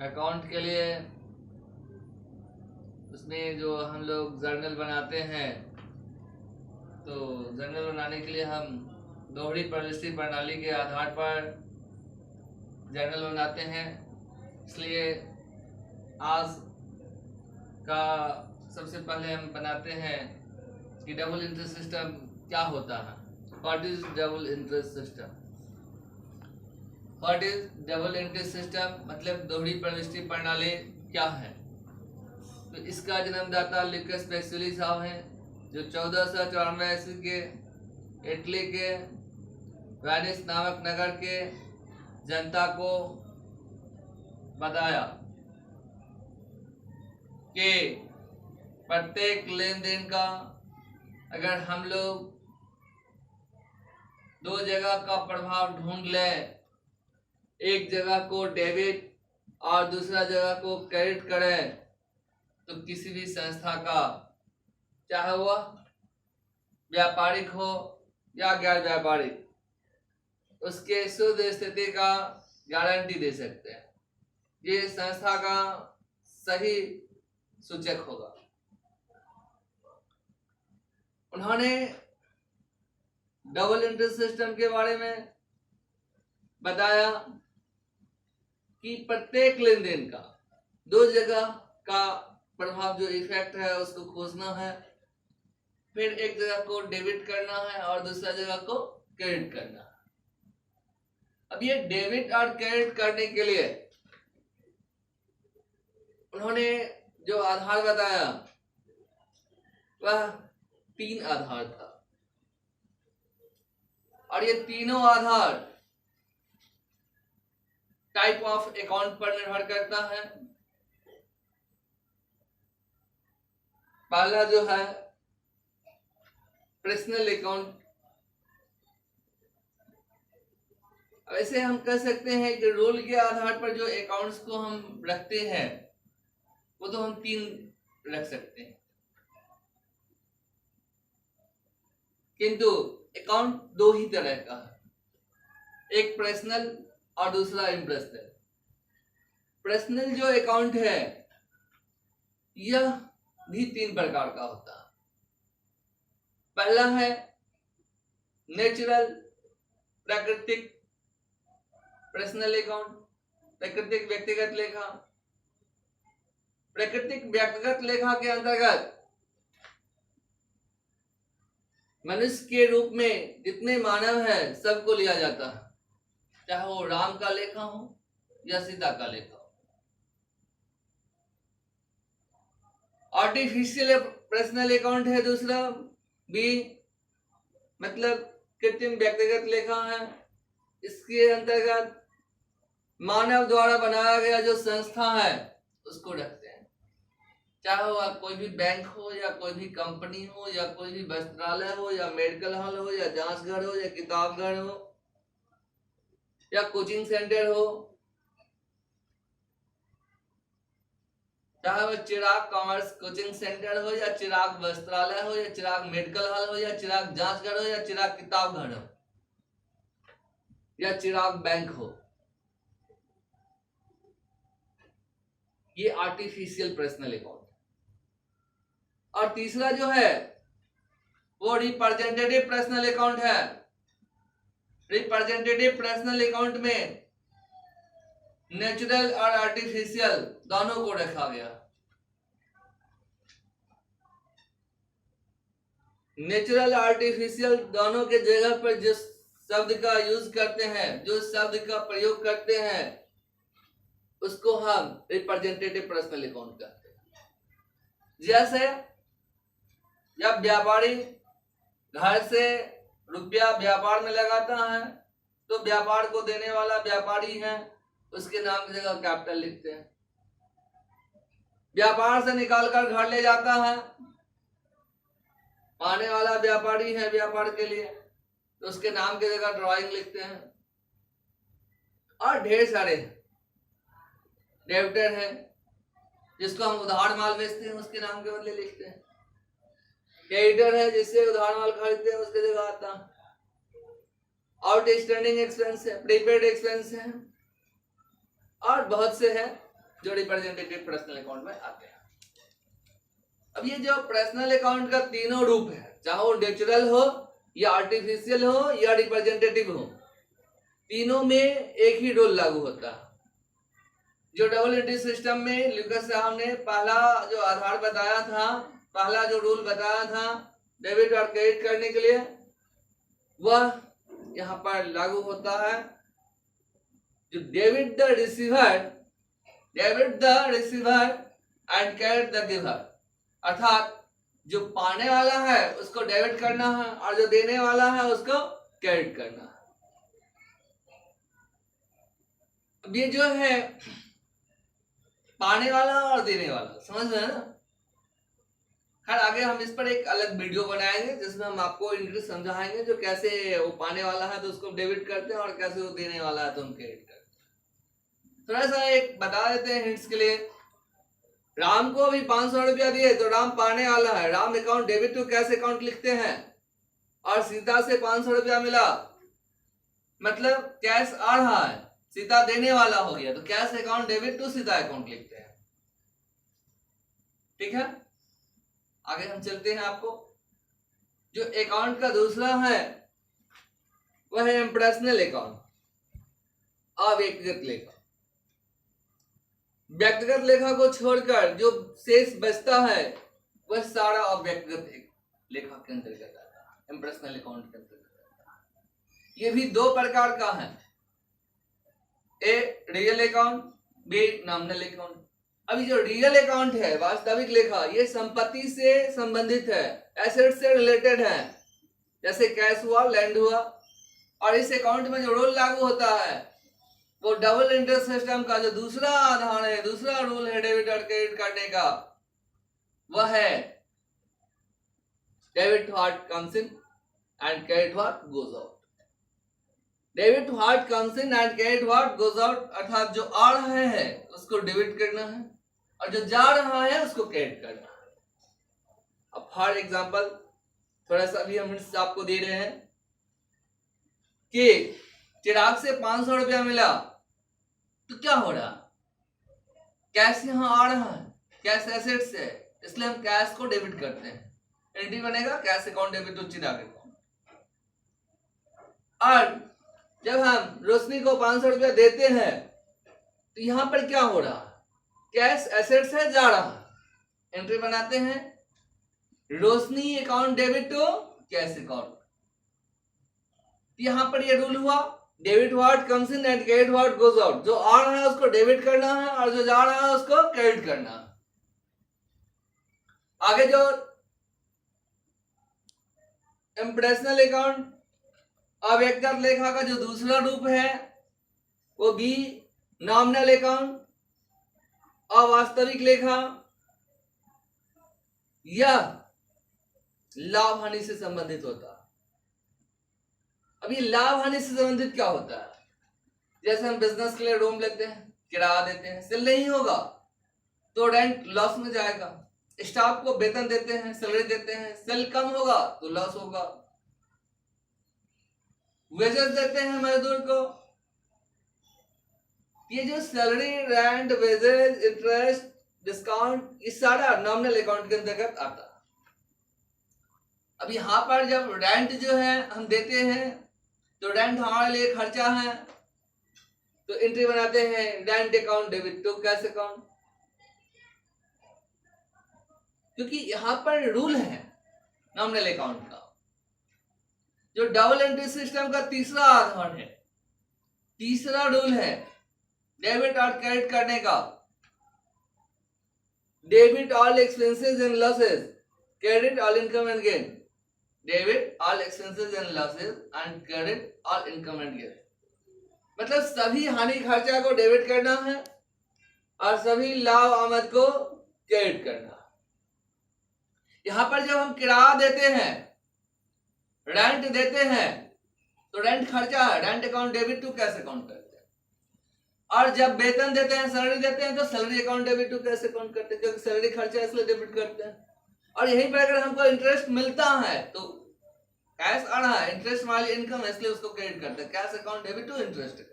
Account के लिए उसमें जो हम लोग जर्नल बनाते हैं, तो जर्नल बनाने के लिए हम दोहरी प्रविष्टि प्रणाली के आधार पर जर्नल बनाते हैं। इसलिए आज का सबसे पहले हम बनाते हैं कि डबल इंटरेस्ट सिस्टम क्या होता है। What is double interest system? What is double interest system मतलब दोहरी प्रविष्टि प्रणाली क्या है? तो इसका जन्मदाता लुकास पैक्सिली साहब हैं, जो 1494 ईस्वी के इटली के वेनिस नामक नगर के जनता को बताया कि प्रत्येक लेन देन का अगर हम लोग दो जगह का प्रभाव ढूंढ लें, एक जगह को डेबिट और दूसरा जगह को क्रेडिट करें, तो किसी भी संस्था का, चाहे वह व्यापारिक हो या गैर व्यापारिक, उसके शुद्ध स्थिति का गारंटी दे सकते हैं। ये संस्था का सही सूचक होगा। उन्होंने डबल इंटरेस्ट सिस्टम के बारे में बताया कि प्रत्येक लेन देन का दो जगह का प्रभाव जो इफेक्ट है उसको खोजना है, फिर एक जगह को डेबिट करना है और दूसरा जगह को क्रेडिट करना है। अब ये डेबिट और क्रेडिट करने के लिए उन्होंने जो आधार बताया वह 3 आधार था, और ये तीनों आधार टाइप ऑफ अकाउंट पर निर्भर करता है। पहला जो है पर्सनल अकाउंट। वैसे हम कह सकते हैं कि रोल के आधार पर जो अकाउंट्स को हम रखते हैं वो तो हम 3 रख सकते हैं, किंतु अकाउंट 2 ही तरह का है, एक पर्सनल और दूसरा इम्पर्सनल। पर्सनल जो अकाउंट है यह भी 3 प्रकार का होता है। पहला है नेचुरल प्राकृतिक पर्सनल अकाउंट, प्राकृतिक व्यक्तिगत लेखा। प्राकृतिक व्यक्तिगत लेखा के अंतर्गत मनुष्य के रूप में जितने मानव है सबको लिया जाता है, चाहे वो राम का लेखा हो या सीता का लेखा हो। आर्टिफिशियल पर्सनल अकाउंट है दूसरा बी, मतलब कृत्रिम व्यक्तिगत लेखा है। इसके अंतर्गत मानव द्वारा बनाया गया जो संस्था है उसको रखते हैं, चाहे वह कोई भी बैंक हो या कोई भी कंपनी हो या कोई भी वस्त्रालय हो या मेडिकल हॉल हो या जांच घर हो या किताब घर हो या कोचिंग सेंटर हो, चाहे वह चिराग कॉमर्स कोचिंग सेंटर हो या चिराग वस्त्रालय हो या चिराग मेडिकल हॉल हो या चिराग जांच घर हो या चिराग किताब घर हो या चिराग बैंक हो। ये आर्टिफिशियल पर्सनल अकाउंट। और तीसरा जो है वो रिप्रेजेंटेटिव पर्सनल अकाउंट है। रिप्रेजेंटेटिव पर्सनल अकाउंट में नेचुरल और आर्टिफिशियल दोनों को रखा गया। नेचुरल आर्टिफिशियल दोनों के जगह पर जिस शब्द का यूज करते हैं, जो शब्द का प्रयोग करते हैं, उसको हम रिप्रेजेंटेटिव पर्सनल अकाउंट कहते हैं। जैसे जब व्यापारी घर से रुपया व्यापार में लगाता है तो व्यापार को देने वाला व्यापारी है, उसके नाम की जगह कैपिटल लिखते हैं। व्यापार से निकालकर घर ले जाता है, पाने वाला व्यापारी है व्यापार के लिए, तो उसके नाम की जगह ड्राइंग लिखते हैं। और ढेर सारे डेबिटर है जिसको हम उधार माल बेचते हैं, उसके नाम के बदले लिखते हैं। क्रेडिटर है जिससे उधार माल खरीदते हैं, उसके जगह आता है। आउटस्टैंडिंग एक्सपेंस है, प्रीपेड एक्सपेंस है, और बहुत से हैं जो रिप्रेजेंटेटिव पर्सनल अकाउंट में आते हैं। अब ये जो पर्सनल अकाउंट का तीनों रूप है, चाहे वो नेचुरल हो या आर्टिफिशियल हो या रिप्रेजेंटेटिव हो, तीनों में एक ही रूल लागू होता है। जो डबल एंट्री सिस्टम में ल्यूकास साहब ने पहला जो आधार बताया था, पहला जो रूल बताया था डेबिट और क्रेडिट करने के लिए, वह यहाँ पर लागू होता है। जो debit the receiver and credit the giver, अर्थात जो पाने वाला है उसको डेबिट करना है और जो देने वाला है उसको क्रेडिट करना है। अब ये जो है पाने वाला और देने वाला, समझ में है ना। खैर आगे हम इस पर एक अलग वीडियो बनाएंगे जिसमें हम आपको इंग्लिश समझाएंगे, जो कैसे वो पाने वाला है तो उसको डेबिट करते हैं और कैसे वो देने वाला है तो हम क्रेडिट करते हैं। थोड़ा सा एक बता देते हैं हिंट्स के लिए। राम को अभी 500 रुपया दिए तो राम पाने वाला है, Ram account debit to cash account लिखते हैं। और सीता से 500 रुपया मिला, मतलब कैश आ रहा है, सीता देने वाला हो गया तो cash account debit to Sita account लिखते हैं। ठीक है, आगे हम चलते हैं। आपको जो अकाउंट का दूसरा है वह है इम्प्रेशनल अकाउंट, अव्यक्तिगत लेखा। व्यक्तिगत लेखा को छोड़कर जो शेष बचता है वह सारा अव्यक्तिगत लेखा के अंतर्गत आता है, इम्प्रेशनल अकाउंट के अंतर्गत आता है। ये भी दो प्रकार का है, A real account, B nominal account. अभी जो रियल अकाउंट है, वास्तविक लेखा, ये संपत्ति से संबंधित है, एसेट से रिलेटेड है, जैसे कैश हुआ, लैंड हुआ। और इस अकाउंट में जो रूल लागू होता है वो डबल इंटरेस्ट सिस्टम का जो दूसरा आधार है, दूसरा रूल है डेबिट और क्रेडिट करने का, वह है debit what comes in and credit what goes out. Debit what comes in and credit what goes out, अर्थात जो आ रहा है उसको डेबिट करना है और जो जा रहा है उसको क्रेडिट करना है। अब फॉर एग्जांपल थोड़ा सा भी हम आपको दे रहे हैं कि चिराग से 500 रुपया मिला तो क्या हो रहा, कैश यहां आ रहा है, कैश एसेट्स है, इसलिए हम कैश को डेबिट करते हैं। एंट्री बनेगा cash account debit to Chirag account. और जब हम रोशनी को 500 रुपया देते हैं तो यहां पर क्या हो रहा है, कैश एसेट्स है, जा रहा है, एंट्री बनाते हैं Roshni account debit to cash account. यहां पर ये रूल हुआ debit what comes in and credit what goes out. जो आ रहा है उसको डेबिट करना है और जो जा रहा है उसको क्रेडिट करना है। आगे जो इम्प्रेशनल अकाउंट, अव्यक्तिगत लेखा का जो दूसरा रूप है वो बी नॉमिनल अकाउंट, अवास्तविक लेखा, यह लाभ हानि से संबंधित होता है। अभी लाभ हानि से संबंधित क्या होता है, जैसे हम बिजनेस के लिए रूम लेते हैं, किराया देते हैं, सेल नहीं होगा तो रेंट लॉस में जाएगा। स्टाफ को वेतन देते हैं, सैलरी देते हैं, सेल कम होगा तो लॉस होगा। वेजेस देते हैं मजदूर को, ये जो salary, rent, wages, interest, discount, ये सारा नॉमिनल अकाउंट के अंतर्गत आता है। अब यहां पर जब रेंट जो है हम देते हैं तो रेंट हमारे लिए खर्चा है, तो एंट्री बनाते हैं rent account debit to cash account. क्योंकि यहां पर रूल है नॉमिनल अकाउंट का, जो डबल एंट्री सिस्टम का तीसरा आधार है, तीसरा रूल है डेबिट और क्रेडिट करने का। Debit all expenses and losses, credit all income and gain. Debit all expenses and losses and credit all income and gain, मतलब सभी हानि खर्चा को डेबिट करना है और सभी लाभ आमद को क्रेडिट करना है। यहां पर जब हम किराया देते हैं, रेंट देते हैं, तो रेंट खर्चा है, rent account debit to cash account करते हैं। और जब वेतन देते हैं, सैलरी देते हैं, तो salary account debit to cash account करते हैं, क्योंकि सैलरी खर्चा है इसलिए डेबिट करते हैं। और यहीं पर अगर हमको इंटरेस्ट मिलता है तो कैश आ रहा है, इंटरेस्ट वाली इनकम है इसलिए उसको क्रेडिट करते हैं, cash account debit to interest.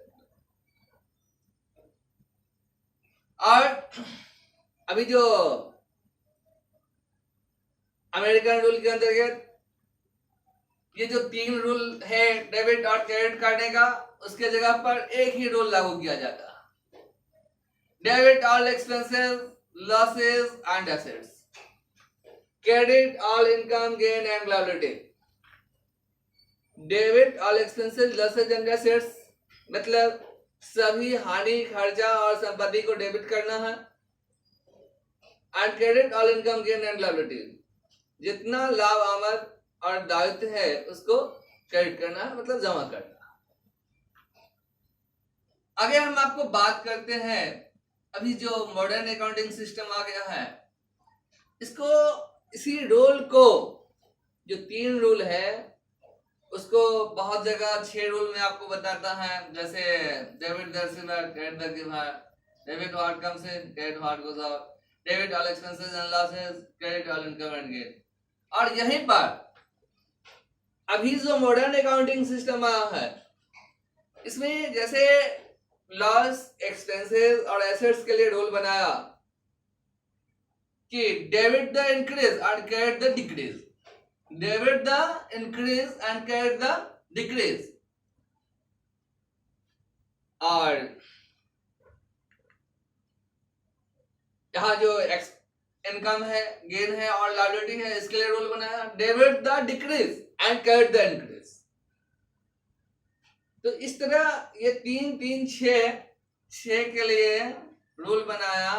और अभी जो अमेरिकन रूल के अंतर्गत ये जो 3 रूल है डेबिट और क्रेडिट करने का, उसके जगह पर एक ही रूल लागू किया जाता है, debit all expenses, losses and assets, credit all income gain and liability. Debit all expenses, losses and assets मतलब सभी हानि, खर्चा और संपत्ति को डेबिट करना है, and credit all income gain and liability, जितना लाभ, आमद और दायित्व है उसको क्रेडिट करना है, मतलब जमा करना। आगे हम आपको बात करते हैं, अभी जो मॉडर्न अकाउंटिंग सिस्टम आ गया है, इसको, इसी रूल को, जो 3 रूल है उसको बहुत जगह 6 रूल में आपको बताता है, जैसे debit the receiver, credit the giver, debit what comes in, credit what goes out, debit all expenses and losses, credit all income and gain. और यहीं पर अभी जो मॉडर्न अकाउंटिंग सिस्टम आया है, इसमें जैसे लॉस, एक्सपेंसेस और एसेट्स के लिए रूल बनाया कि debit the increase and credit the decrease, debit the increase and credit the decrease. और यहाँ जो इनकम है, गेन है और लायबिलिटी है, इसके लिए रूल बनाया debit the decrease and credit the increase. तो इस तरह ये 3 3 6 के लिए रूल बनाया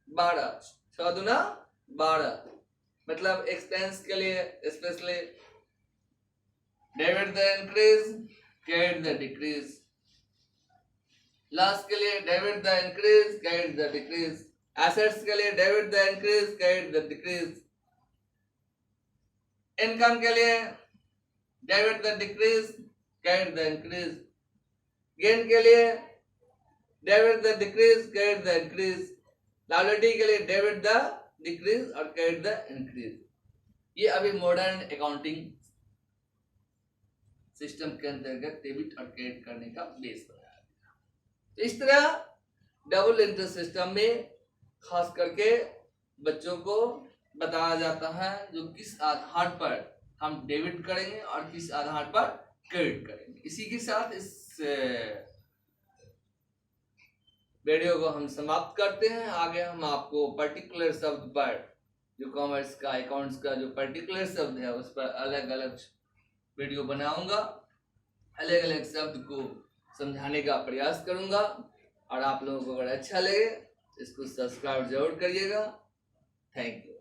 12, 6 दूना 12, मतलब एक्सपेंस के लिए specially debit the increase, credit the decrease, loss के लिए debit the increase, credit the decrease, assets के लिए debit the increase, credit the decrease, income के लिए debit the decrease, credit the increase, gain के लिए debit the decrease, credit the increase, liability के लिए डेबिट द डिक्रीज और credit the increase. ये अभी मॉडर्न अकाउंटिंग सिस्टम के अंतर्गत डेबिट और क्रेडिट करने का बेस बनाया गया। तो इस तरह डबल इंटरेस्ट सिस्टम में खास करके बच्चों को बताया जाता है जो किस आधार पर हम डेबिट करेंगे और किस आधार पर क्रेडिट करेंगे। इसी के साथ इस वीडियो को हम समाप्त करते हैं। आगे हम आपको पर्टिकुलर शब्द पर, जो कॉमर्स का, अकाउंट्स का जो पर्टिकुलर शब्द है उस पर अलग अलग वीडियो बनाऊंगा, अलग अलग शब्द को समझाने का प्रयास करूंगा। और आप लोगों को अगर अच्छा लगे इसको सब्सक्राइब जरूर करिएगा। Thank you.